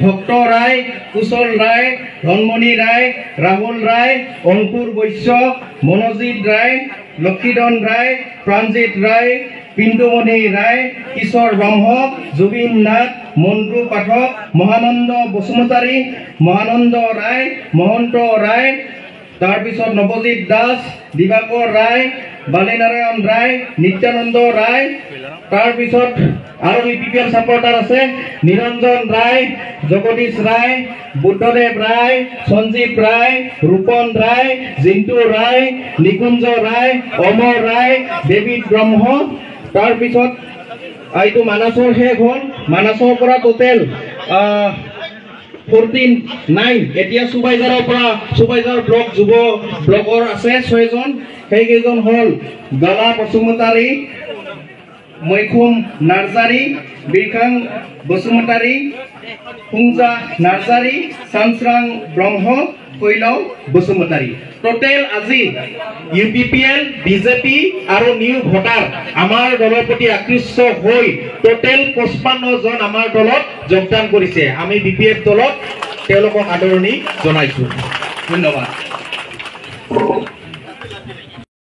ভক্ত রায়, কুশল রায়, ধনমণি রায়, রাহুল রায়, অঙ্কুর বৈশ্য, মনোজিৎ রায়, লক্ষীধন রায়, প্রাণজিৎ রায়, পিণ্ডুমণি রায়, কিশোর ব্ৰহ্ম, জুবিন নাথ, মন্টু পাঠক, মহানন্দ বসুমতাৰী, মহানন্দ ৰায়, মহন্ত ৰায়, তাৰপিছত নৱজিৎ দাস, দিবাকৰ ৰায়, বালীনাৰায়ণ ৰায়, নিত্যানন্দ ৰায়, তাৰপিছত আৰু BPL সাপোৰ্টাৰ আছে নিৰঞ্জন ৰায়, জগদীশ ৰায়, বুদ্ধদেৱ ৰায়, সঞ্জীৱ ৰায়, ৰূপন ৰায়, জিন্তু ৰায়, নিকুঞ্জ ৰায়, অমৰ ৰায়, দেৱীত ব্ৰহ্ম। তাৰপিছত এইটো মানসৰ শেষ হ'ল। মানসৰ পৰা টোটেল 49 এতিয়া সুবাইজাৰৰ পৰা সুবাইজাৰ ব্লক যুৱ ব্লকৰ আছে 6 জন। সেইকেইজন হ'ল গালা বসুমতাৰী, মৈখুম নাৰ্জাৰী, বিৰখাং বসুমতাৰী, পুংজা নাৰ্জাৰী, চামচৰাং ব্ৰহ্ম, কৈলাও বসুমতাৰী। টোটেল আজি UPPL, BJP আৰু নিউ ভোটাৰ আমাৰ দলৰ প্ৰতি আকৃষ্ট হৈ টোটেল 55 জন আমাৰ দলত যোগদান কৰিছে। আমি BPF দলত তেওঁলোকক আদৰণি জনাইছো। ধন্যবাদ।